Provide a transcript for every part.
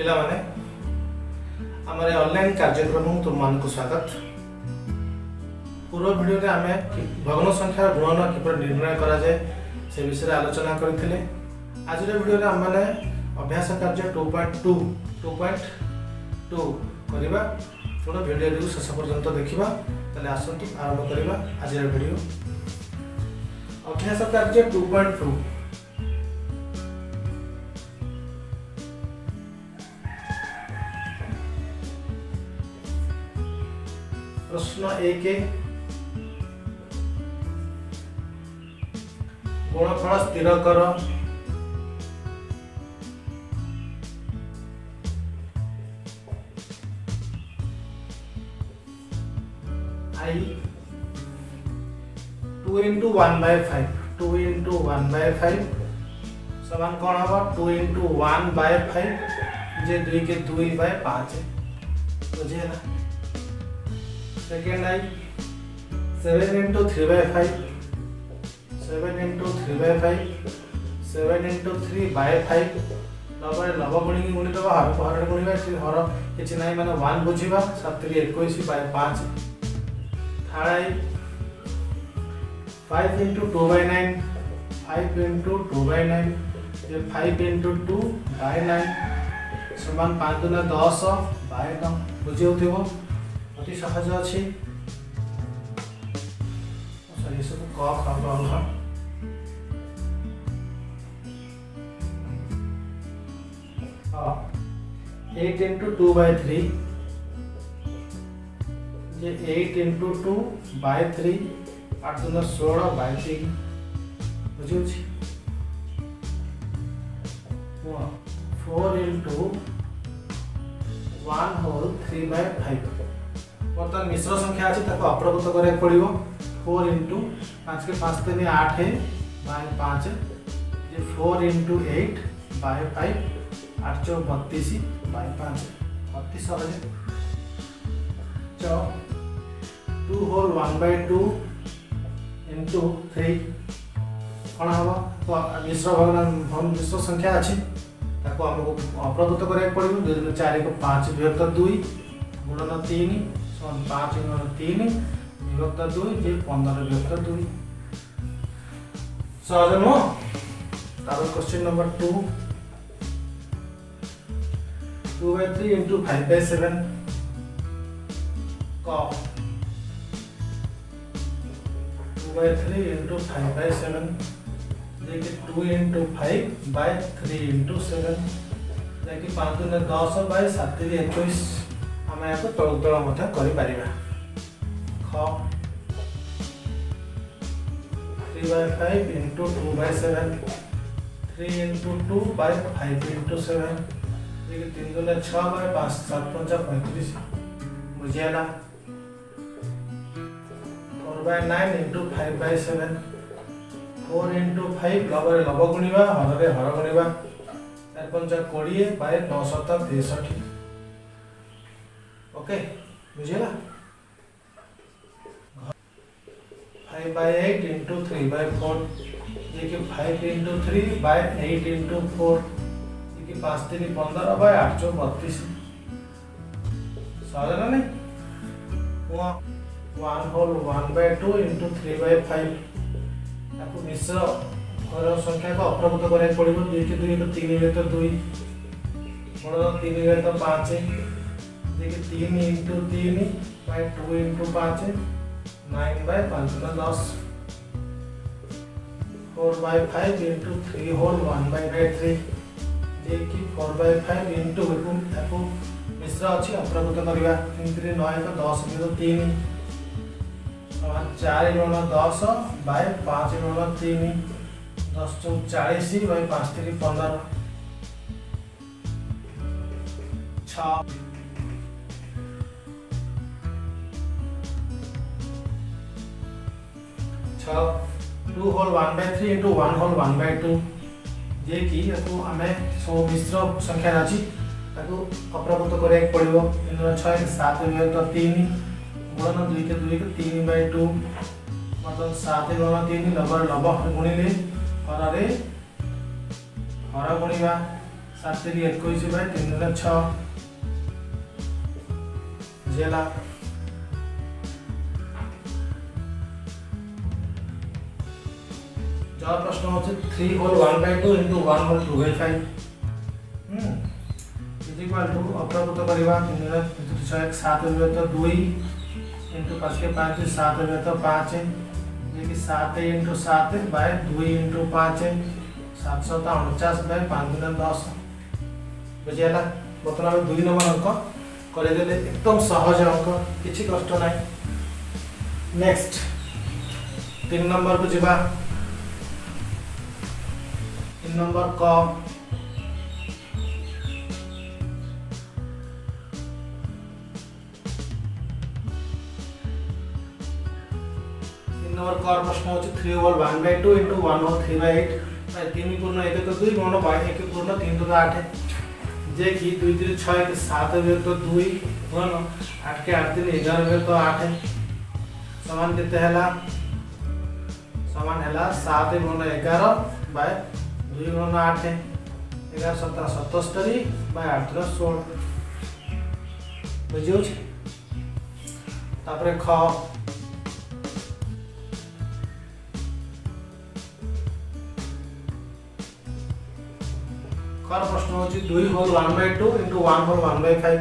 पिला माने हमारे ऑनलाइन कार्यक्रम तुम स्वागत। पूर्व वीडियो रे आमे भग्न संख्या गुणन किपर निर्णय करा जाए से विषय आलोचना करथिले। आज रे वीडियो रे हम माने अभ्यास कार्य 2.2 करिबा। थोड़ा वीडियो रे शेष पर्यंत देखिबा। तले आसंतु आरंभ करिबा आज रे वीडियो। अभ्यास कार्य 2.2 प्रश्न 1 गुणफल स्थिर कर। I 2 into 1/5 2 into 1/5 समान कौन होगा 2 into 1/5 जे 2 के 2/5 बुझे ना। Second I 7 into 3/5 7 into 3/5 7 into 3/5 लबरे लब गुणी गुणी दबा हर हर गुणीबा हर किछि नाही माने 1 बुझिबा 7 3 21/5। थर्ड आई 5 into 2/9 5 into 2/9 ये 5 into 2/9 समान 5 दुना 10/9 बुझि होथिबो अति सहज अछि। सॉरी सब क ख ग घ 8 into 2/3 ये 8 into 2/3 8 दुना 16/3 बुझि अछि। 4 into 1 whole 3/5 बर्तमान मिश्र संख्या अछि ताको अप्रगत करे पड़िबो। 4 into 5 के 5 3 8/5 ये 4 into 8/5 8 चौ 32/5 अति सहज। 2 whole 1/2 into 3 कोन हबो तो मिश्र भग्न मिश्र संख्या अछि ताको हमको अप्रगत करे पड़िबो। 2 * 4 = 5 विभक्त 2 गुणन 3 5 गुणन 3 विभक्त 2 जे 15 विभक्त 2 सहज नो। तार क्वेश्चन नंबर 2 2/3 into 5/7 क 2/3 into 5/7 देखिए 2 into 5/3 into 7 देखिए 5 दुना 10/7 21 हम यहाँ तल मध्य करिपारिबा। ख 3/5 into 2/7 3 into 2/5 into 7 देखिए 3 दुना 6/5 7 5 35 बुझियाला। 4/9 into 5/7 4 into 5 लबरे लब गुणिबा हररे हर गुणिबा 4 5 20/9 7 63 ओके बुझिला। 5/8 into 3/4 देखिए 5 into 3/8 into 4 देखिए 5 3 15/8 32 सहज ना नहीं। 1 whole 1/2 into 3/5 ताको मिश्र घर संख्या को अप्रगत करे पड़िबो। 2 के 2 = 3 वे तो 2 गुणन 3 वे तो 5 देखिए 3 into 3 by 2 into 5 9/5 ना 10 4/5 into 3 whole 1/3 देखिए 4/5 into ताको मिश्र अछि अप्रगत करबा 3 3 9 तो 10 वे 3 4 गुणन 10/5 गुणन 3 10 * 40/5 3 15 6 2 whole 1/3 into 1 whole 1/2 जे कि ताको हमें सो मिश्र संख्या अछि ताको अप्रगत करे पड़िबो। 6 7 विभक्त 3 गुणन 2 के 2 = 3/2 मतलब 7 गुणन 3 लब लब गुणिले हर रे हर गुणिबा 7 3 21 बाय 3 गुणे 6 बुझेला। जो प्रश्न होचे 3 whole 1/2 into 1 whole 2/5 is equal to अप्रकृत करबा 3 गुणे 6 7 होबे तो 2 into 5 के 5 7 होबे तो 5 ये कि 7 into 7 बाय 2 into 5 749 बाय 5 गुणे 10 बुझेला। बर्तमान हम 2 नंबर अंक करे देले एकदम सहज अंक किछि कष्ट नाही। नेक्स्ट 3 नंबर को जिबा। 3 नंबर क 3 नंबर क प्रश्न होछि 3 होल 1/2 into 1 होल 3/8 बाय 3 पूर्ण 1 तो 2 गुणन बाय 1 पूर्ण 3 तो 8 जे कि 2 3 6 1 7 होबे तो 2 गुणन 8 के 8 3 11 होबे तो 8 समान केते हला समान हला 7 गुणन 11 बाय 2 गुणन 8 11 17 77 बाय 8 3 16 बुझियो छ। तापरे ख कार प्रश्न होची 2 होल 1/2 into 1 होल 1/5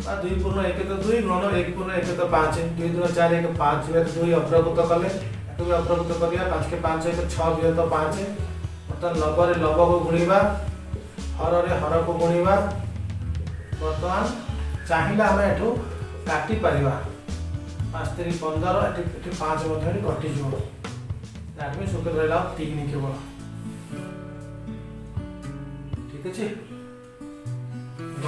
बा 2 पूर्ण 1 तो 2 गुणन 1 पूर्ण 1 तो 5 2 2 4 1 5 में 2 अप्रकृत कले एतो भी अप्रकृत करिया 5 के 5 1 6 भी तो 5 मतलब लव रे लव को गुणीबा हर रे हर को गुणीबा। वर्तमान चाहिला हम एठो काटी परिबा 5 3 15 एठी 5 मध्ये कटि जो दैट मींस ओके रहला 3 केवल ठीक अछि। ग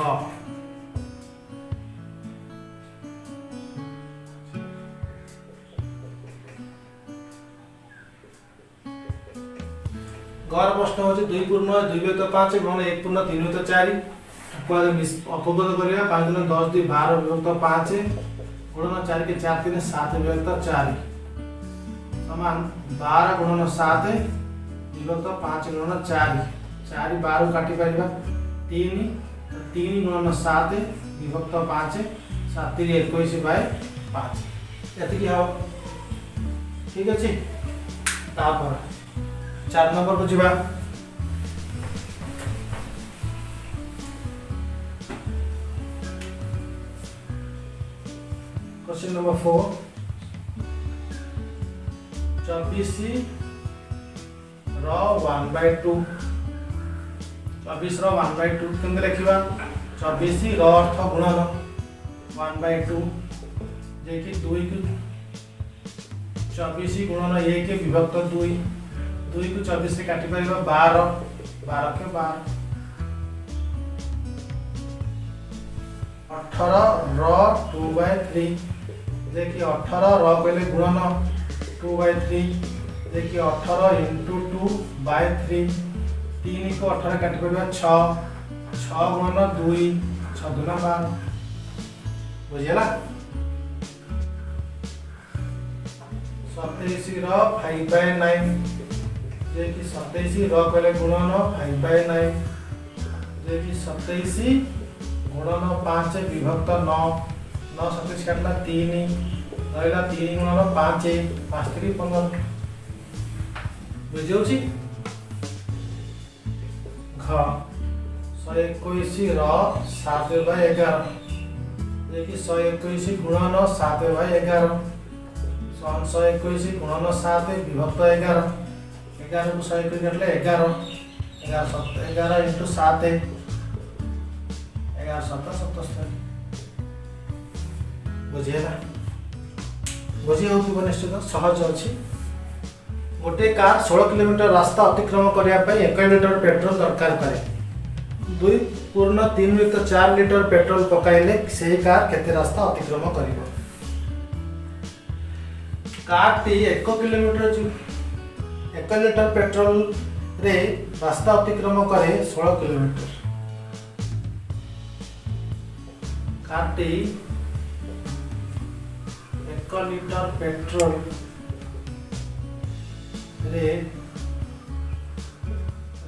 गौर प्रश्न होचे 2 पूर्ण 2 तो 5 गुणन 1 पूर्ण 3 तो 4 को अपगत करिया 5 गुणन 10 2 12 विभक्त 5 गुणन 4 के 4 3 7 विभक्त 4 समान 12 गुणन 7 विभक्त 5 गुणन 4 4 12 काटी परिबा 3 3 गुणन 7 विभक्त 5 7 3 21 बाय 5 एति की हो ठीक अछि। तापर 4 नंबर को जिबा। क्वेश्चन नंबर 4 24 रो 1/2 24 रो 1/2 केंद्र लिखिबा 24 रो अर्थ गुणन 1/2 जे कि 2 को 24 गुणन 1 के विभक्त 2 2 को 24 से काटी परिबा 12 12 के 12 18 रो 2/3 जे कि 18 रो पहले गुणन 2/3 जे कि 18 into 2/3 3 को 18 काटी परिबा 6 6 गुणन 2 6 गुणन 12 बुझियला। 27 रो 5/9 जे कि 27 रो पहले गुणन 5/9 जे कि 27 गुणन 5 विभक्त 9 9 27 काटला 3 रहला 3 गुणन 5 5 3 15 बुझियो छी। घ 121 रो 7/11 जे कि 121 गुणन 7/11 121 गुणन 7 विभक्त 11 11 को 121 काटले 11 11 7 11 into 7 11 7 77 बुझियला। बुझी हो निश्चित सहज अछि। गोटे कार 16 किलोमीटर रास्ता अतिक्रमण करिया पई 1 लीटर पेट्रोल दरकार करे 2 पूर्ण 3 तो 4 लीटर पेट्रोल पकाइले सेही कार केते रास्ता अतिक्रमण करिवो। कार टी 1 किलोमीटर 1 लीटर पेट्रोल रे रास्ता अतिक्रमण करे 16 किलोमीटर। कार टी 1 लीटर पेट्रोल रे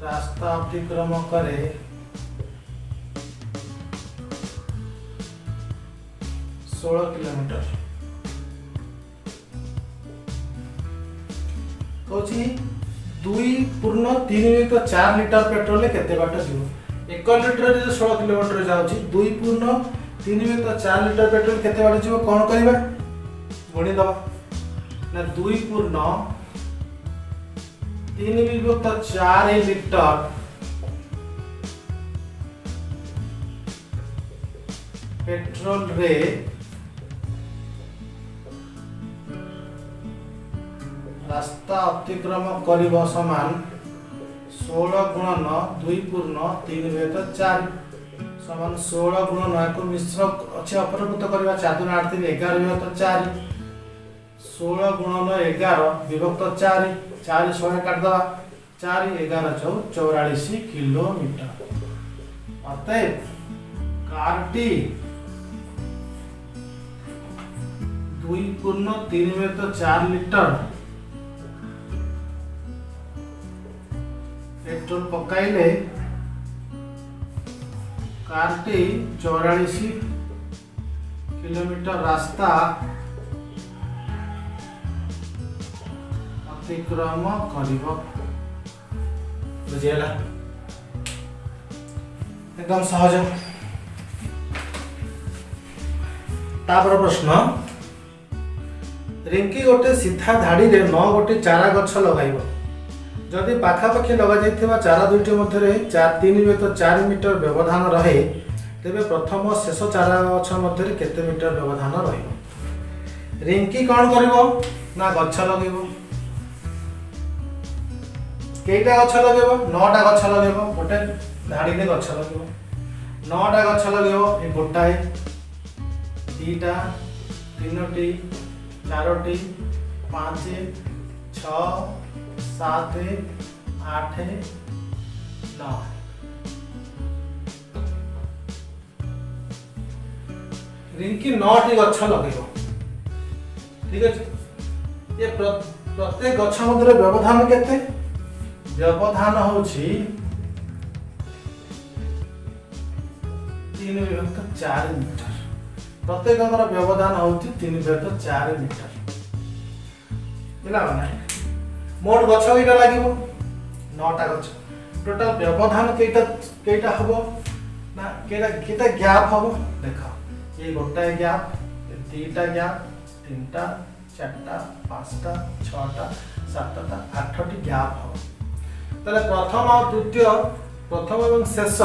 रास्ता अतिक्रमण करे 16 किलोमीटर कौची 2.3 लिटर पेट्रोल केते बाट जीव 1 लिटर जे 16 किलोमीटर जाउची 2.3 लिटर पेट्रोल केते बाट जीव कोन करबा गुणी दबा ना 2.3 लिटर पेट्रोल रे रास्ता अतिक्रम करिब समान 16 गुणन 2.3 समान 16 गुणन को मिश्र अच्छे अपरभूत करबा 4 2 8 3 11 4 16 गुणन 11 विभक्त 4 4 100 काट दवा 4 11 44 किलोमीटर अतएव कारटी 2.3 लिटर पेट्रोल पकाइले कारटी 44 किलोमीटर रास्ता अतिक्रम करिब बुझियला एकदम सहज तापर प्रश्न रिंकी गोटे सीधा धाड़ी रे 9 गोटे चारा गछ लगाइब जदि पाखापाखि लगा जाइथिबा चारा दुईटी मध्य 3.4 मीटर व्यवधान रहे तेबे प्रथम शेष चारा गछ मध्य केते मीटर व्यवधान रहिब रिंकी कौन करिवो ना गछ लगेबो केइटा गछ लगेबो 9टा गछ लगेबो गोटे धाड़ी रे गछ लगेबो 9टा गछ लगेबो ए गोटाए दीटा तीनोटी चारोटी 5 6 7 8 9 रिंकी 9टी गछ लगेबो ठीक है ये प्रत्येक गछ मध्य व्यवधान केते व्यवधान होछि 3/4 मीटर प्रत्येक व्यवधान होछि 3/4 मीटर बुझला माने मोट गछ केटा लागिबो 9टा गछ टोटल व्यवधान केटा हबो ना केटा गैप हबो देखा ये गोटा गैप दीटा गैप तीनटा चारटा पांचटा छटा सातटा 8टी गैप हबो तले प्रथम और द्वितीय प्रथम एवं शेष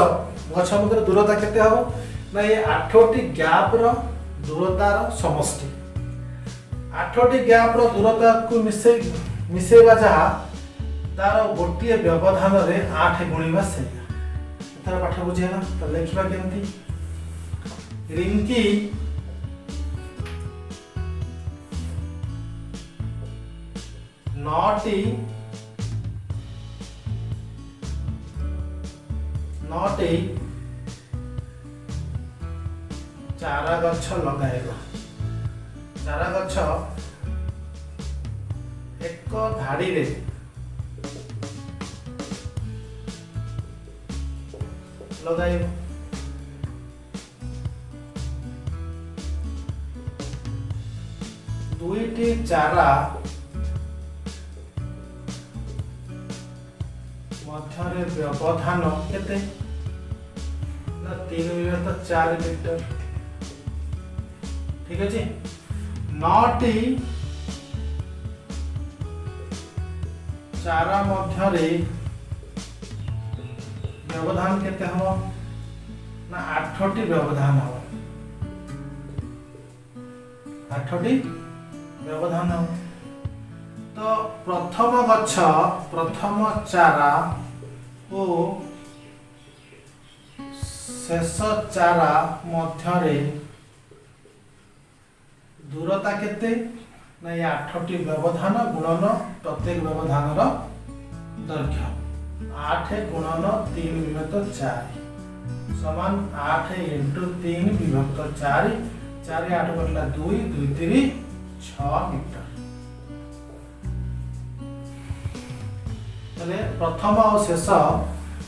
गछ मध्य दूरता केते हबो ना ये 8टी गैप रो दूरतार समष्टि 8टी गैप रो दूरता को मिसेबा जहा तार गोटिए व्यवधान रे 8 गुणिबा से तार पाठ बुझेला त लेखिबा केमती रिंकी नौटी चारा गछ लगाएगा चारा गछ एक धाड़ी रे लगाएगा दुईटी चारा मध्य व्यवधान केते ना 3/4 मीटर ठीक है 9टी चारा मध्य व्यवधान केते हो ना 8टी व्यवधान हो 8टी व्यवधान हो तो प्रथम गछ प्रथम चारा ओ शेष चारा मध्य दूरता केते ना ये 8टी व्यवधान गुणन प्रत्येक व्यवधान दैर्घ्य 8 गुणन 3/4 समान 8 × 3/4 4 8 बटला 2 2 3 6 मीटर तले प्रथम और शेष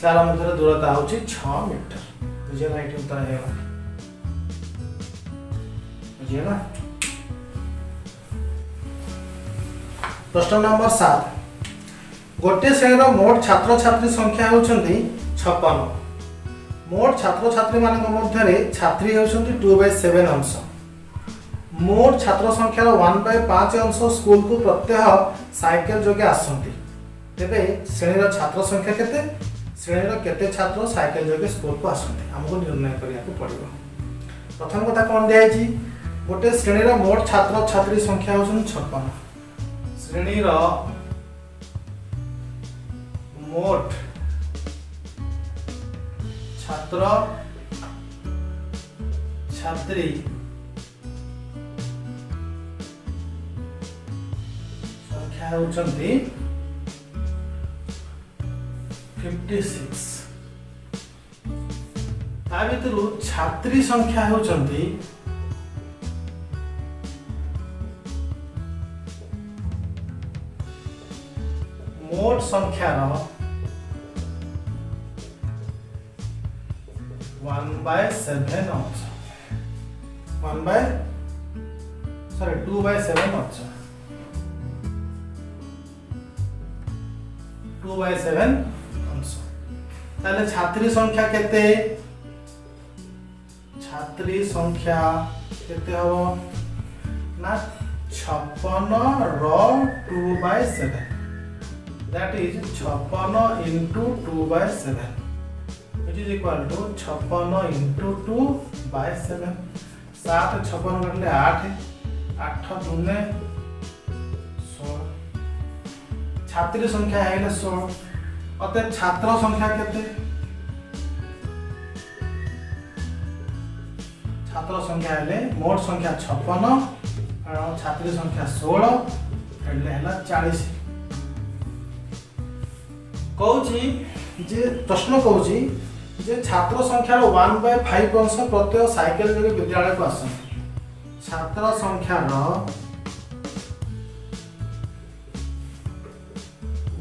चारा मध्य दूरता होची 6 मीटर बुझे राइट उत्तर है बुझेगा। प्रश्न नंबर 7 गोटे श्रेणी मोट छात्र छात्री संख्या होउछंती 56। मोट छात्र छात्री मानक मध्यरे छात्री होउछंती 2/7 अंश। मोट छात्र संख्यार 1/5 अंश स्कूल को प्रत्यह साइकेल जोगे आसंती। तेबे श्रेणीर छात्र संख्या केते, श्रेणीर केते छात्र साइकेल जोगे स्कूल को आसंती हमको निर्णय करिया को पड़िबो। प्रथम कथा कोन दिया छि, गोटे श्रेणीर मोट छात्र छात्री संख्या होउछंती 56। श्रेणीर मोट छात्र छात्री संख्या होउछंती 56। ता भितरु छात्री संख्या होउछंती मोट संख्यार 1/7 अंश 2/7 अंश 2/7 अंश। ताले छात्री संख्या केते, छात्री संख्या केते हो ना 56 रो 2/7 that is 56 into 2/7 which is equal to 56 into 2/7। 7 56 कटले 8 8 दुने 16। छात्री संख्या है 16 अतः छात्र संख्या केते, छात्र संख्या है मोट संख्या 56 और छात्री संख्या 16 एले हला 40। कहूची जे प्रश्न कहूची जे छात्र संख्यार 1/5 अंश प्रत्येक साइकेल जोगे विद्यालय को आसंती। छात्र संख्यार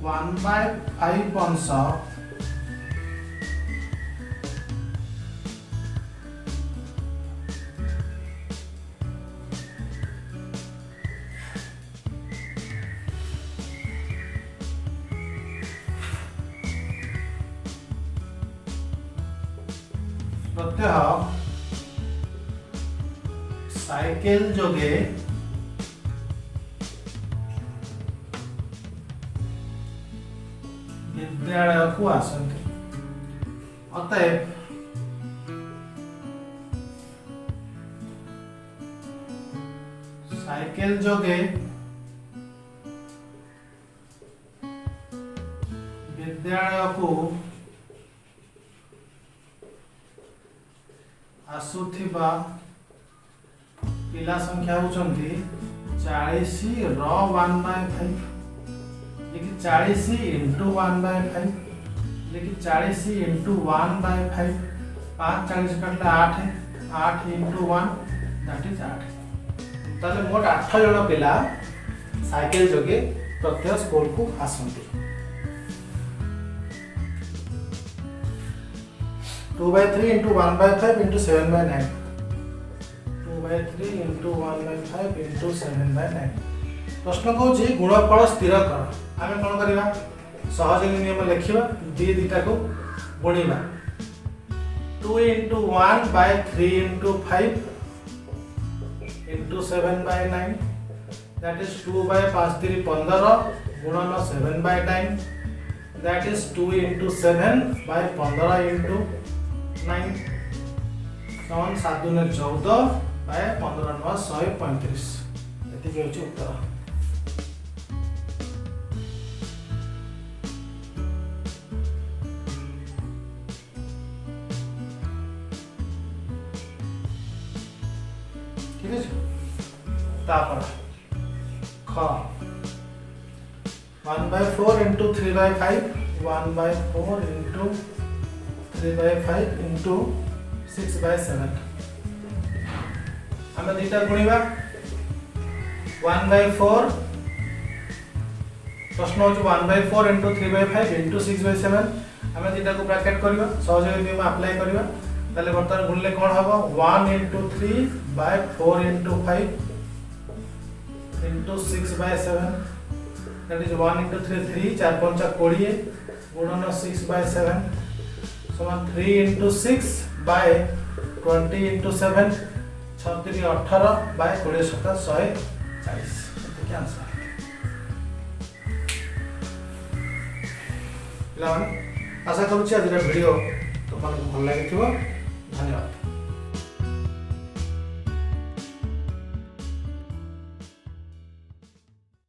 1/5 अंश प्रत्यह साइकेल जोगे विद्यालय को आसंती। अतएव साइकेल जोगे विद्यालय को आसुथिबा पिला संख्या होचंती 40 रो 1/5 लेकिन 40 into 1/5 लेकिन 40 into 1/5 5 40 कटले 8 8 into 1 that is 8। ताले मोट 8 जण पिला साइकेल जोगे प्रत्येक स्कूल को आसंती। 2/3 into 1/5 into 7/9 2/3 into 1/5 into 7/9। प्रश्न कहूँ गुणफल स्थिर कर। आम कौन करवा सहयोगी नियम लिखा दीटा को गुणा 2 into 1/3 into 5 into 7/9 that is 2/5 3 15 गुणन 7/9 that is 2 into 7/15 into 9 समान 7 दुने 14/15 9 135 एति के होची उत्तर। ठीक है तापर ख 1/4 into 3/5 1/4 into 3/5 into 6/7 हमें दीटा गुणिबा 1/4 प्रश्न होची 1/4 into 3/5 into 6/7 हमें दीटा को ब्रैकेट करबा सहयोगी नियम अप्लाई करबा ताले बर्तमान गुणले कौन हबो 1 into 3 by 4 into 5 into 6 by 7 that is 1 into 3 3 4 5 20 गुणन 6 by 7 समान 3 into 6 by 20 into 7 36 18 by 20 7 140 एतिके answer पिलाମାନେ आशा करूँ आज वीडियो तुम भल लगी धन्यवाद।